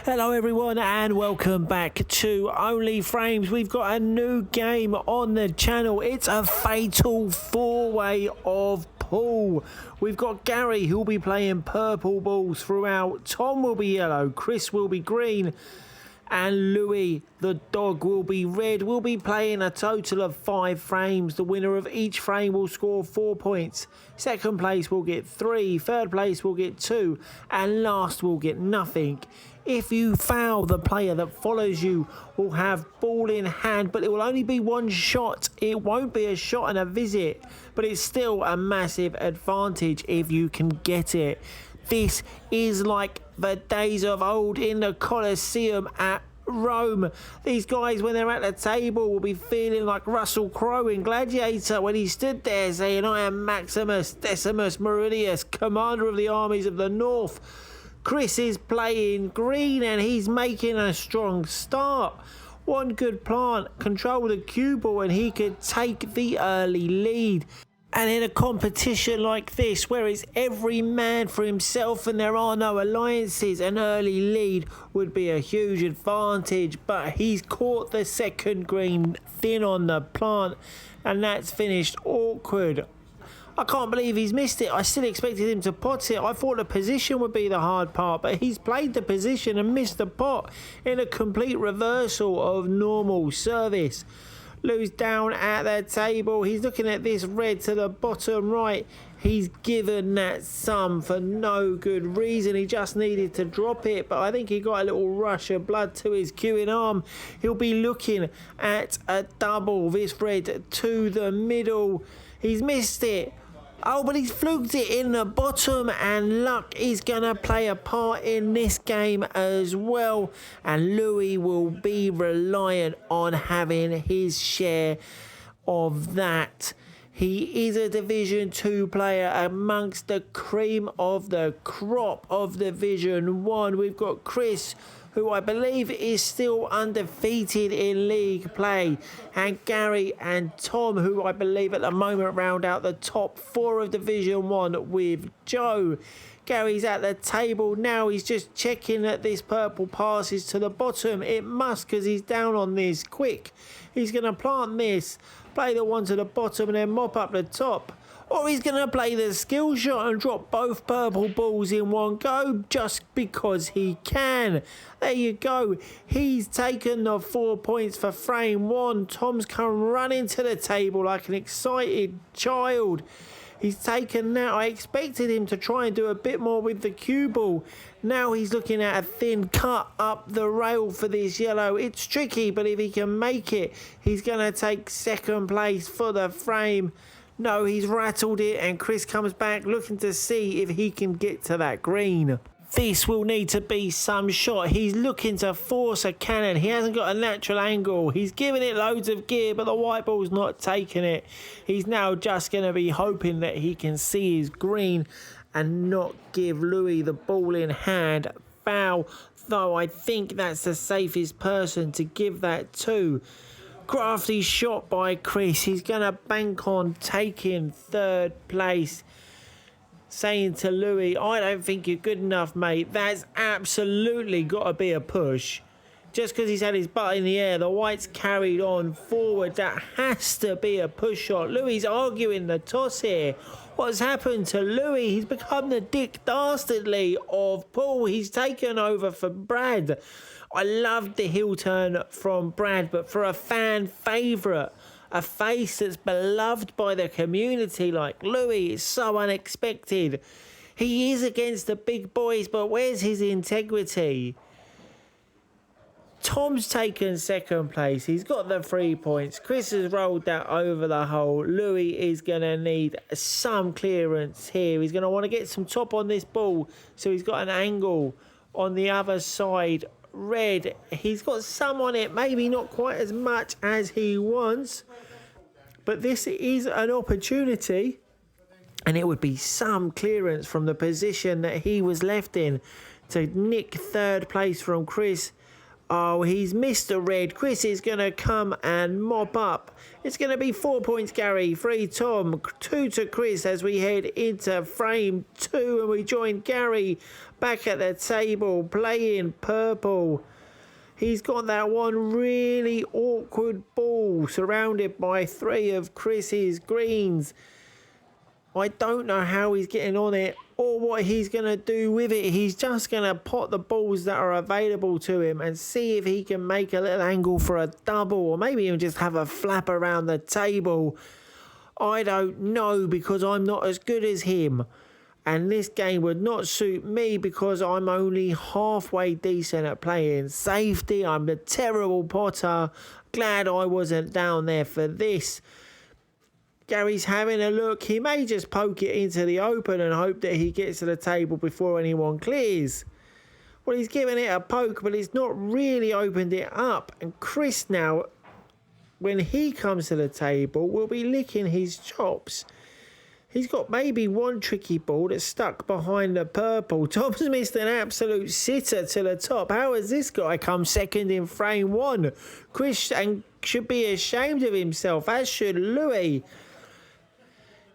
Hello everyone and welcome back to Only Frames. We've got a new game on the channel. It's a fatal four-way of pool. We've got Gary who'll be playing purple balls throughout. Tom will be yellow, Chris will be green, and Louis the dog will be red. We'll be playing a total of 5 frames. The winner of each frame will score 4 points. Second place will get 3, third place will get 2, and last will get nothing. If you foul, the player that follows you will have ball in hand, but it will only be one shot. It won't be a shot and a visit, but it's still a massive advantage if you can get it. This is like the days of old in the Colosseum at Rome. These guys, when they're at the table, will be feeling like Russell Crowe in Gladiator when he stood there saying, "I am Maximus Decimus Meridius, commander of the armies of the north." Chris is playing green and he's making a strong start. One good plant, control the cue ball, and he could take the early lead. And in a competition like this, where it's every man for himself and there are no alliances, an early lead would be a huge advantage. But he's caught the second green thin on the plant, and that's finished awkward. I can't believe he's missed it. I still expected him to pot it. I thought the position would be the hard part, but he's played the position and missed the pot in a complete reversal of normal service. Lou's down at the table. He's looking at this red to the bottom right. He's given that sum for no good reason. He just needed to drop it, but I think he got a little rush of blood to his cueing arm. He'll be looking at a double. This red to the middle. He's missed it. Oh, but he's fluked it in the bottom, and luck is going to play a part in this game as well. And Louis will be reliant on having his share of that. He is a Division 2 player amongst the cream of the crop of Division 1. We've got Chris, who I believe is still undefeated in league play, and Gary and Tom, who I believe at the moment round out the top 4 of Division 1 with Joe. Gary's at the table now. He's just checking that this purple passes to the bottom. It must, because he's down on this quick. He's going to plant this, play the one to the bottom, and then mop up the top. Or he's going to play the skill shot and drop both purple balls in one go just because he can. There you go. He's taken the 4 points for frame 1. Tom's come running to the table like an excited child. He's taken that. I expected him to try and do a bit more with the cue ball. Now he's looking at a thin cut up the rail for this yellow. It's tricky, but if he can make it, he's going to take second place for the frame. No, he's rattled it, and Chris comes back looking to see if he can get to that green. This will need to be some shot. He's looking to force a cannon. He hasn't got a natural angle. He's giving it loads of gear, but the white ball's not taking it. He's now just going to be hoping that he can see his green and not give Louis the ball in hand. Foul, though I think that's the safest person to give that to. Crafty shot by Chris. He's going to bank on taking third place. Saying to Louis, "I don't think you're good enough, mate." That's absolutely got to be a push. Just because he's had his butt in the air, the white's carried on forward. That has to be a push shot. Louis arguing the toss here. What's happened to Louis? He's become the Dick Dastardly of pool. He's taken over for Brad. I loved the heel turn from Brad, but for a fan favourite, a face that's beloved by the community like Louis, it's so unexpected. He is against the big boys, but where's his integrity? Tom's taken second place. He's got the 3 points. Chris has rolled that over the hole. Louis is going to need some clearance here. He's going to want to get some top on this ball, so he's got an angle on the other side. Red, he's got some on it, maybe not quite as much as he wants, but this is an opportunity, and it would be some clearance from the position that he was left in to nick third place from Chris. Oh, he's missed the red. Chris is going to come and mop up. It's going to be 4 points, Gary. 3, Tom. 2 to Chris as we head into frame 2. And we join Gary back at the table, playing purple. He's got that one really awkward ball surrounded by 3 of Chris's greens. I don't know how he's getting on it or what he's going to do with it. He's just going to pot the balls that are available to him and see if he can make a little angle for a double, or maybe even just have a flap around the table. I don't know, because I'm not as good as him. And this game would not suit me because I'm only halfway decent at playing safety. I'm a terrible potter. Glad I wasn't down there for this. Gary's having a look. He may just poke it into the open and hope that he gets to the table before anyone clears. Well, he's given it a poke, but he's not really opened it up. And Chris now, when he comes to the table, will be licking his chops. He's got maybe one tricky ball that's stuck behind the purple. Tom's missed an absolute sitter to the top. How has this guy come second in frame 1? Chris should be ashamed of himself, as should Louis.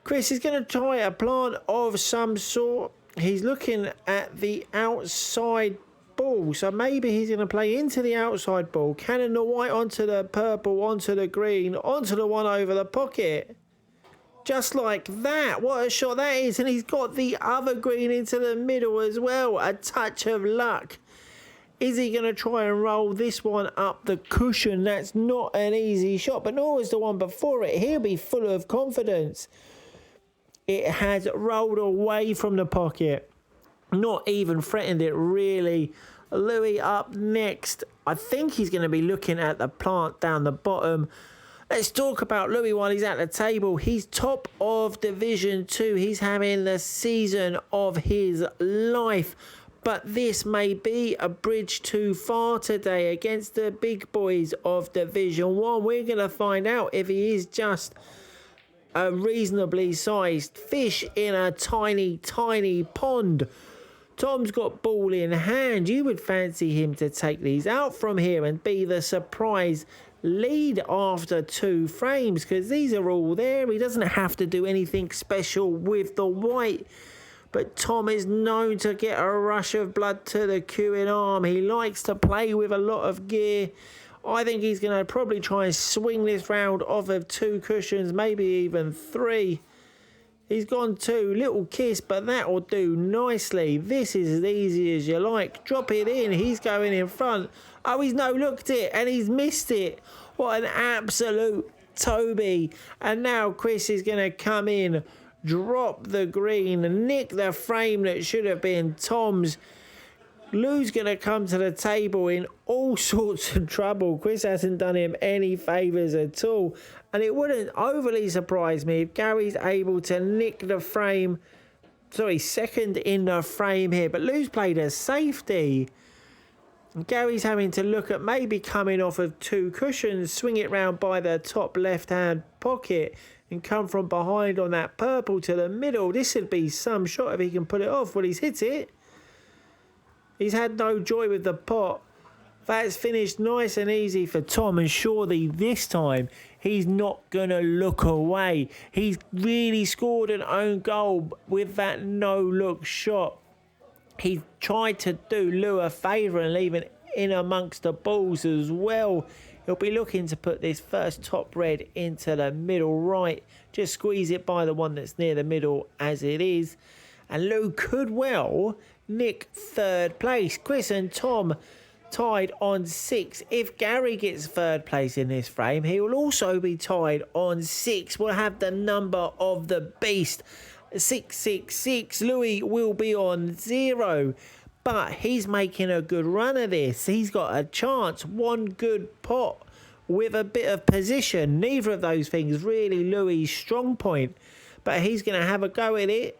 Chris is going to try a plant of some sort. He's looking at the outside ball, so maybe he's going to play into the outside ball. Cannon the white onto the purple, onto the green, onto the one over the pocket. Just like that. What a shot that is. And he's got the other green into the middle as well. A touch of luck. Is he going to try and roll this one up the cushion? That's not an easy shot, but nor is the one before it. He'll be full of confidence. It has rolled away from the pocket. Not even threatened it, really. Louis up next. I think he's going to be looking at the plant down the bottom. Let's talk about Louis while he's at the table. He's top of Division 2. He's having the season of his life. But this may be a bridge too far today against the big boys of Division 1. We're going to find out if he is just a reasonably sized fish in a tiny, tiny pond. Tom's got ball in hand. You would fancy him to take these out from here and be the surprise lead after 2 frames, because these are all there. He doesn't have to do anything special with the white, but Tom is known to get a rush of blood to the queuing arm. He likes to play with a lot of gear. I think he's going to probably try and swing this round off of 2 cushions, maybe even 3. He's gone 2, little kiss, but that will do nicely. This is as easy as you like. Drop it in, he's going in front. Oh, he's no-looked it, and he's missed it. What an absolute Toby. And now Chris is going to come in, drop the green, nick the frame that should have been Tom's. Lou's going to come to the table in all sorts of trouble. Chris hasn't done him any favours at all. And it wouldn't overly surprise me if Gary's able to nick the frame. Sorry, second in the frame here. But Lou's played a safety. Gary's having to look at maybe coming off of 2 cushions, swing it round by the top left-hand pocket and come from behind on that purple to the middle. This would be some shot if he can pull it off. Well, he's hit it. He's had no joy with the pot. That's finished nice and easy for Tom, and surely this time he's not going to look away. He's really scored an own goal with that no-look shot. He tried to do Lou a favour and leave it in amongst the balls as well. He'll be looking to put this first top red into the middle right. Just squeeze it by the one that's near the middle as it is. And Lou could well nick 3rd place. Chris and Tom tied on 6. If Gary gets 3rd place in this frame, he will also be tied on 6. We'll have the number of the beast. 666. Louis will be on 0. But he's making a good run of this. He's got a chance. One good pot with a bit of position. Neither of those things really Louis' strong point. But he's going to have a go at it.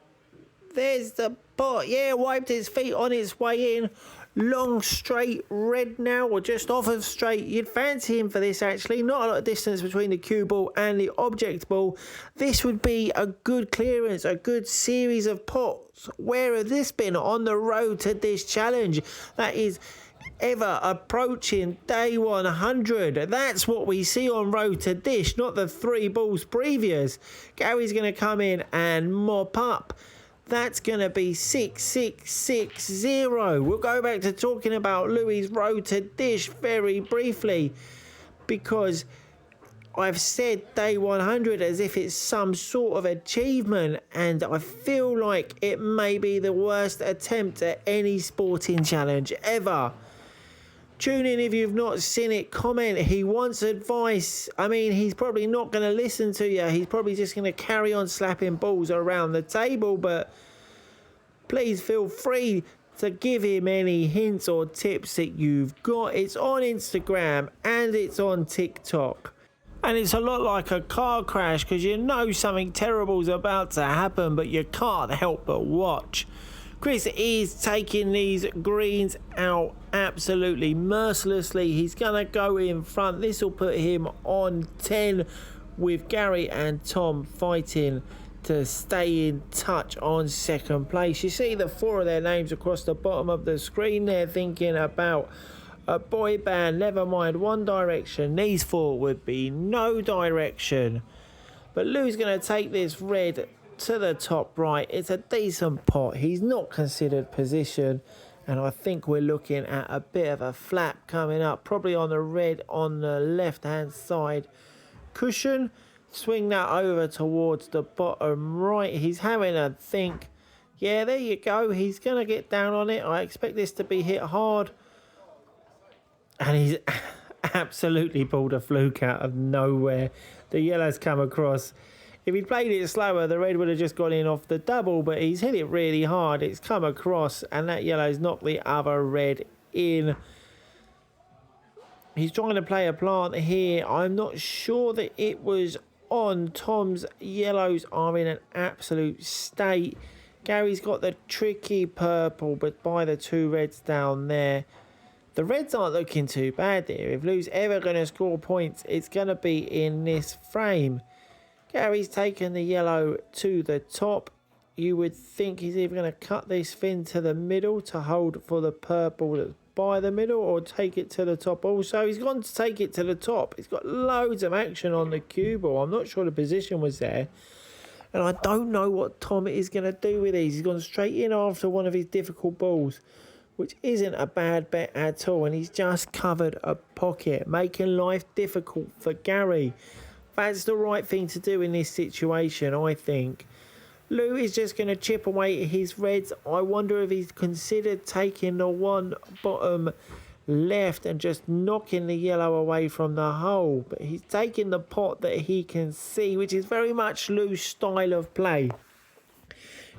There's the pot. Yeah, wiped his feet on its way in. Long straight red now, or just off of straight. You'd fancy him for this, actually. Not a lot of distance between the cue ball and the object ball. This would be a good clearance, a good series of pots. Where has this been on the road to this challenge? That is ever approaching day 100. That's what we see on road to dish, not the 3 balls previous. Gary's going to come in and mop up That's going to be 6-6-6-0. We'll go back to talking about Louis' road to dish very briefly, because I've said day 100 as if it's some sort of achievement, and I feel like it may be the worst attempt at any sporting challenge ever. Tune in if you've not seen it, comment. He wants advice. I mean, he's probably not going to listen to you. He's probably just going to carry on slapping balls around the table, but please feel free to give him any hints or tips that you've got. It's on Instagram and it's on TikTok. And it's a lot like a car crash, because you know something terrible is about to happen, but you can't help but watch. Chris is taking these greens out absolutely mercilessly. He's going to go in front. This will put him on 10, with Gary and Tom fighting to stay in touch on second place. You see the 4 of their names across the bottom of the screen. They're thinking about a boy band, never mind One Direction. These 4 would be No Direction. But Lou's going to take this red to the top right. It's a decent pot. He's not considered position, and I think we're looking at a bit of a flap coming up, probably on the red on the left hand side cushion. Swing that over towards the bottom right. He's having a think. Yeah, there you go. He's going to get down on it. I expect this to be hit hard, and he's absolutely pulled a fluke out of nowhere. The yellow's come across. If he'd played it slower, the red would have just gone in off the double, but he's hit it really hard. It's come across, and that yellow's knocked the other red in. He's trying to play a plant here. I'm not sure that it was on. Tom's yellows are in an absolute state. Gary's got the tricky purple, but by the 2 reds down there. The reds aren't looking too bad there. If Lou's ever going to score points, it's going to be in this frame. Gary's taken the yellow to the top. You would think he's either going to cut this fin to the middle to hold for the purple that's by the middle, or take it to the top also. He's gone to take it to the top. He's got loads of action on the cue ball. I'm not sure the position was there. And I don't know what Tom is going to do with these. He's gone straight in after one of his difficult balls, which isn't a bad bet at all. And he's just covered a pocket, making life difficult for Gary. That's the right thing to do in this situation, I think. Lou is just going to chip away at his reds. I wonder if he's considered taking the one bottom left and just knocking the yellow away from the hole. But he's taking the pot that he can see, which is very much Lou's style of play.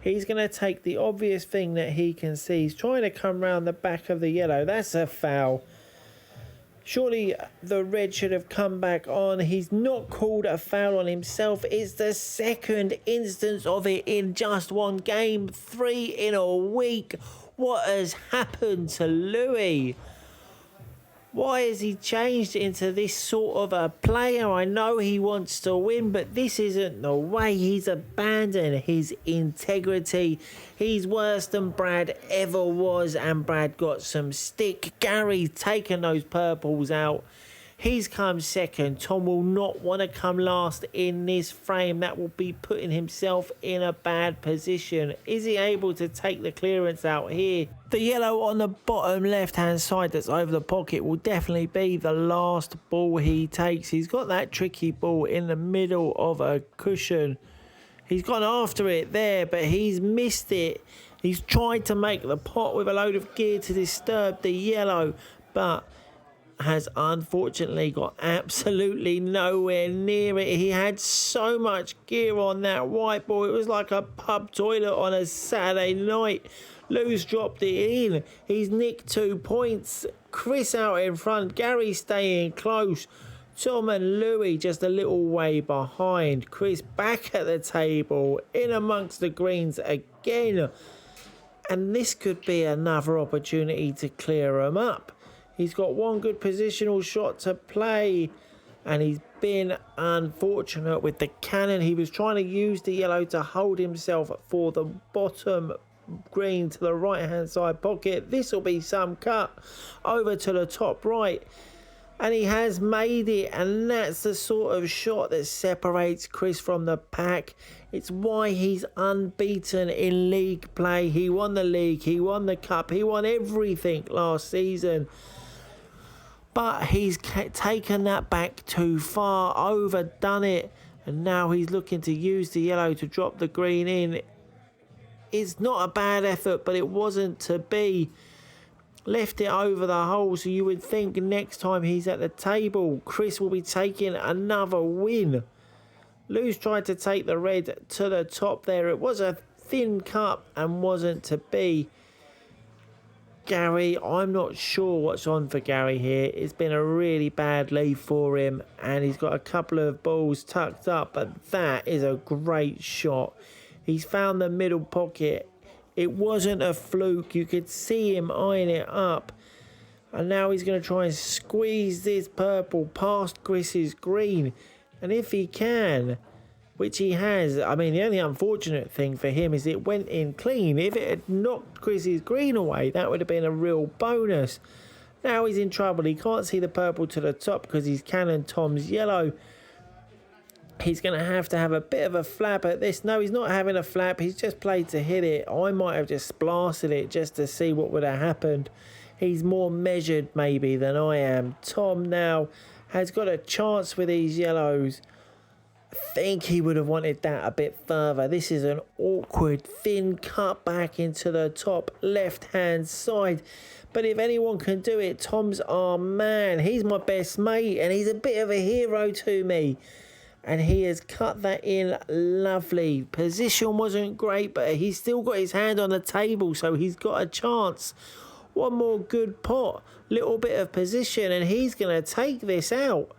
He's going to take the obvious thing that he can see. He's trying to come round the back of the yellow. That's a foul. Surely the red should have come back on. He's not called a foul on himself. It's the second instance of it in just one game. 3 in a week. What has happened to Louis? Why has he changed into this sort of a player? I know he wants to win, but this isn't the way. He's abandoned his integrity. He's worse than Brad ever was, and Brad got some stick. Gary's taken those purples out. He's come second. Tom will not want to come last in this frame. That will be putting himself in a bad position. Is he able to take the clearance out here? The yellow on the bottom left-hand side that's over the pocket will definitely be the last ball he takes. He's got that tricky ball in the middle of a cushion. He's gone after it there, but he's missed it. He's tried to make the pot with a load of gear to disturb the yellow, but has unfortunately got absolutely nowhere near it. He had so much gear on that white ball. It was like a pub toilet on a Saturday night. Lou's dropped it in. He's nicked 2 points. Chris out in front. Gary staying close. Tom and Louis just a little way behind. Chris back at the table, in amongst the greens again. And this could be another opportunity to clear him up. He's got one good positional shot to play, and he's been unfortunate with the cannon. He was trying to use the yellow to hold himself for the bottom green to the right hand side pocket. This will be some cut over to the top right, And he has made it, and that's the sort of shot that separates Chris from the pack. It's why he's unbeaten in league play. He won the league, he won the cup, he won everything last season. But he's taken that back too far, overdone it, and now he's looking to use the yellow to drop the green in. It's not a bad effort, but it wasn't to be. Left it over the hole, so you would think next time he's at the table, Chris will be taking another win. Lou's tried to take the red to the top there. It was a thin cut and wasn't to be. Gary, I'm not sure what's on for Gary here. It's been a really bad lead for him, and he's got a couple of balls tucked up, but that is a great shot. He's found the middle pocket. It wasn't a fluke. You could see him eyeing it up. And now he's going to try and squeeze this purple past Chris's green. And if he can, which he has, I mean, the only unfortunate thing for him is it went in clean. If it had knocked Chris's green away, that would have been a real bonus. Now he's in trouble. He can't see the purple to the top because he's cannon Tom's yellow. He's going to have a bit of a flap at this. No, he's not having a flap. He's just played to hit it. I might have just blasted it just to see what would have happened. He's more measured maybe than I am. Tom now has got a chance with these yellows. I think he would have wanted that a bit further. This is an awkward, thin cut back into the top left-hand side. But if anyone can do it, Tom's our man. He's my best mate, and he's a bit of a hero to me. And he has cut that in lovely. Position wasn't great, but he's still got his hand on the table, so he's got a chance. One more good pot. Little bit of position, and he's going to take this out.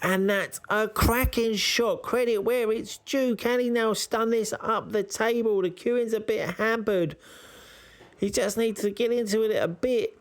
And that's a cracking shot. Credit where it's due. Can he now stun this up the table? The queuing's a bit hampered. He just needs to get into it a bit.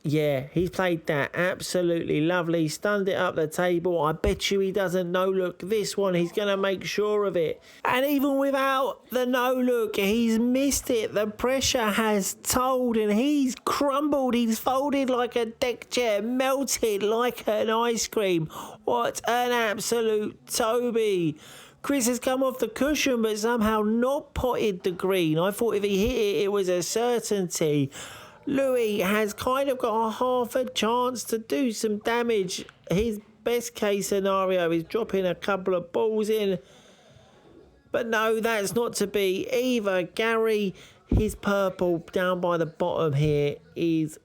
Yeah, he's played that absolutely lovely. Stunned it up the table. I bet you he doesn't no-look this one. He's going to make sure of it. And even without the no-look, he's missed it. The pressure has told and he's crumbled. He's folded like a deck chair, melted like an ice cream. What an absolute Toby. Chris has come off the cushion but somehow not potted the green. I thought if he hit it, it was a certainty. Louis has kind of got a half a chance to do some damage. His best case scenario is dropping a couple of balls in. But no, that's not to be either. Gary, his purple down by the bottom here is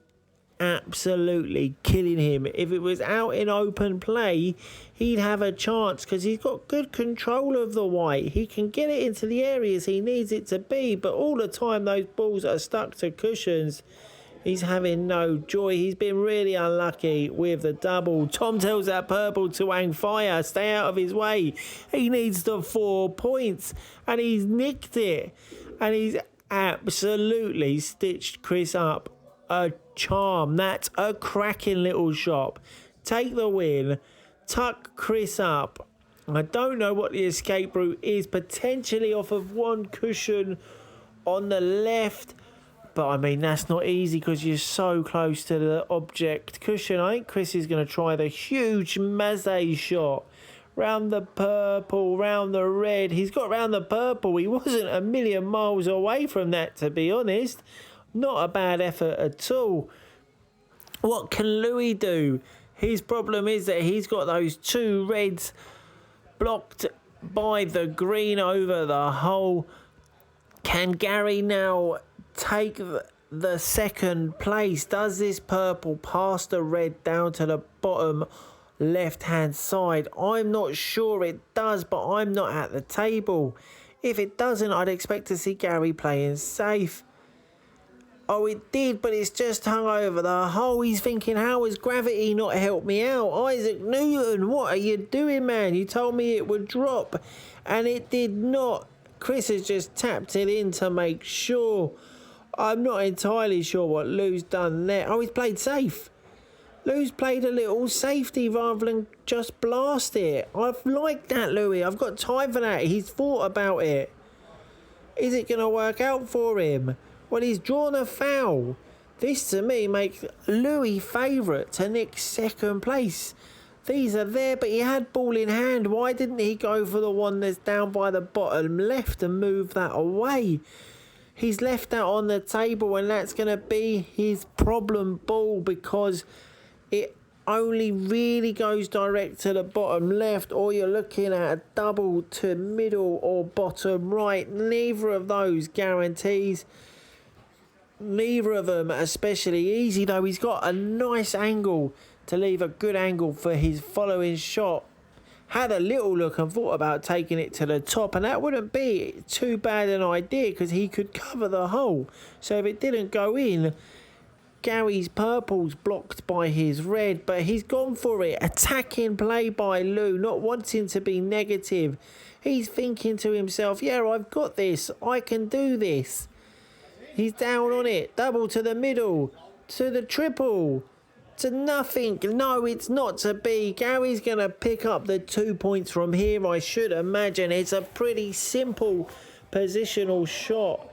absolutely killing him. If it was out in open play, he'd have a chance because he's got good control of the white. He can get it into the areas he needs it to be, but all the time those balls are stuck to cushions. He's having no joy. He's been really unlucky with the double. Tom tells that purple to hang fire. Stay out of his way. He needs the 4 points. And he's nicked it. And he's absolutely stitched Chris up. A charm. That's a cracking little shot. Take the win. Tuck Chris up. I don't know what the escape route is. Potentially off of one cushion on the left. But, I mean, that's not easy because you're so close to the object cushion. I think Chris is going to try the huge Mazet shot. Round the purple, round the red. He's got round the purple. He wasn't a million miles away from that, to be honest. Not a bad effort at all. What can Louis do? His problem is that he's got those 2 reds blocked by the green over the hole. Can Gary now take the second place? Does this purple pass the red down to the bottom left hand side? I'm not sure it does, but I'm not at the table. If it doesn't, I'd expect to see Gary playing safe. Oh, it did, but it's just hung over the hole. He's thinking, how has gravity not helped me out? Isaac Newton, what are you doing, man? You told me it would drop, and it did not. Chris has just tapped it in to make sure. I'm not entirely sure what Lou's done there. Oh, he's played safe. Lou's played a little safety rather than just blast it. I've liked that, Louis. I've got time for that. He's thought about it. Is it going to work out for him? Well, he's drawn a foul. This to me makes Louis favourite to nick second place. These are there, but he had ball in hand. Why didn't he go for the one that's down by the bottom left and move that away? He's left that on the table, and that's going to be his problem ball because it only really goes direct to the bottom left, or you're looking at a double to middle or bottom right. Neither of those guarantees. Neither of them especially easy, though. He's got a nice angle to leave a good angle for his following shot. Had a little look and thought about taking it to the top, and that wouldn't be too bad an idea because he could cover the hole. So if it didn't go in, Gary's purple's blocked by his red, but he's gone for it. Attacking play by Lou, not wanting to be negative. He's thinking to himself, yeah, I've got this. I can do this. He's down on it. Double to the middle. To the triple. To nothing. No, it's not to be. Gary's going to pick up the 2 points from here, I should imagine. It's a pretty simple positional shot.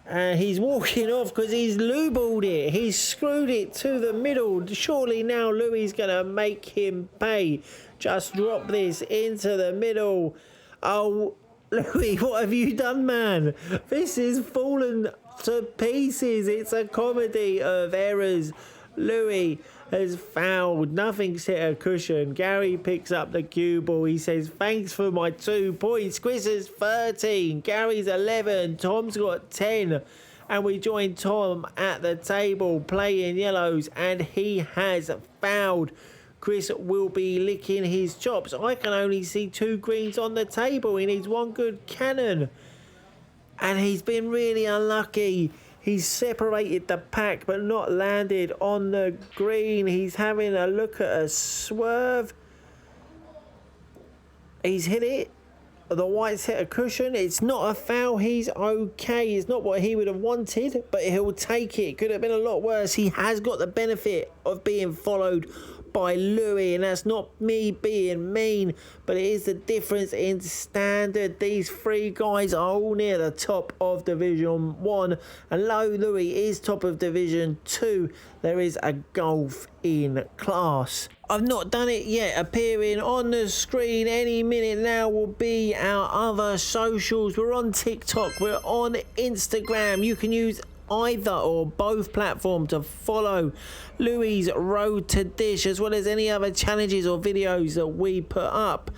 And he's walking off because he's loo-balled it. He's screwed it to the middle. Surely now Louis going to make him pay. Just drop this into the middle. Oh, Louis, what have you done, man? This is fallen to pieces. It's a comedy of errors. Louis has fouled. Nothing's hit a cushion. Gary picks up the cue ball. He says, thanks for my 2 points. Chris has 13. Gary's 11. Tom's got 10. And we join Tom at the table playing yellows. And he has fouled. Chris will be licking his chops. I can only see 2 greens on the table. He needs 1 good cannon. And he's been really unlucky. He's separated the pack but not landed on the green. He's having a look at a swerve. He's hit it. The white's hit a cushion. It's not a foul. He's okay. It's not what he would have wanted, but he'll take it. Could have been a lot worse. He has got the benefit of being followed by Louis, and that's not me being mean, but it is the difference in standard. These 3 guys are all near the top of Division 1, and though Louis is top of Division 2, there is a gulf in class. I've not done it yet. Appearing on the screen any minute now will be our other socials. We're on TikTok, we're on Instagram. You can use either or both platforms to follow Louis' Road to Dish, as well as any other challenges or videos that we put up.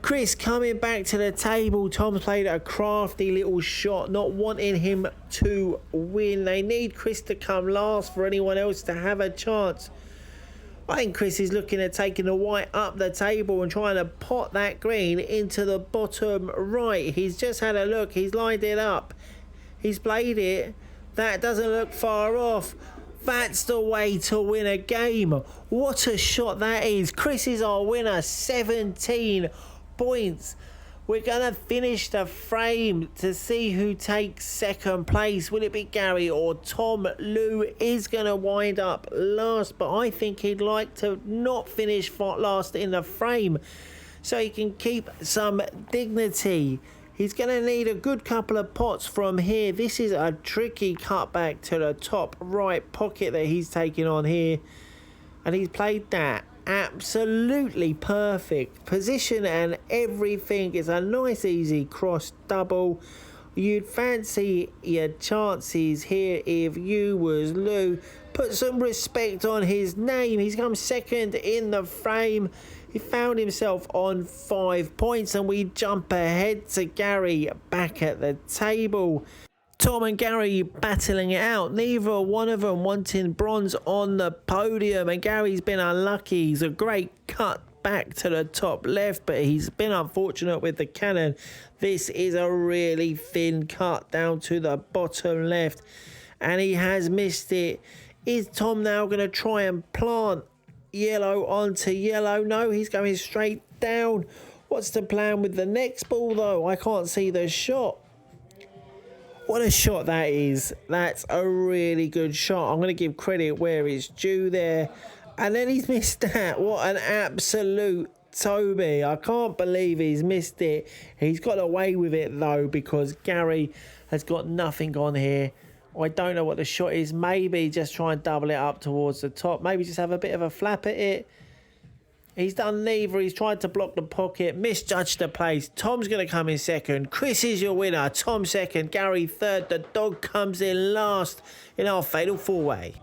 Chris coming back to the table. Tom's played a crafty little shot, not wanting him to win. They need Chris to come last for anyone else to have a chance. I think Chris is looking at taking the white up the table and trying to pot that green into the bottom right. He's just had a look. He's lined it up. He's played it. That doesn't look far off. That's the way to win a game. What a shot that is. Chris is our winner. 17 points. We're going to finish the frame to see who takes second place. Will it be Gary or Tom? Lou is going to wind up last, but I think he'd like to not finish last in the frame so he can keep some dignity. He's going to need a good couple of pots from here. This is a tricky cutback to the top right pocket that he's taking on here. And he's played that absolutely perfect. Position and everything. It's a nice easy cross double. You'd fancy your chances here if you was Lou. Put some respect on his name. He's come second in the frame. He found himself on 5 points, and we jump ahead to Gary back at the table. Tom and Gary battling it out. Neither one of them wanting bronze on the podium, and Gary's been unlucky. He's a great cut back to the top left, but he's been unfortunate with the cannon. This is a really thin cut down to the bottom left, and he has missed it. Is Tom now going to try and plant yellow onto yellow? No, he's going straight down. What's the plan with the next ball though? I can't see the shot. What a shot that is. That's a really good shot. I'm going to give credit where it's due there. And then he's missed that. What an absolute Toby. I can't believe he's missed it. He's got away with it though, because Gary has got nothing on here. I don't know what the shot is. Maybe just try and double it up towards the top. Maybe just have a bit of a flap at it. He's done neither. He's tried to block the pocket, misjudged the place. Tom's going to come in second. Chris is your winner. Tom second, Gary third. The dog comes in last in our fatal four-way.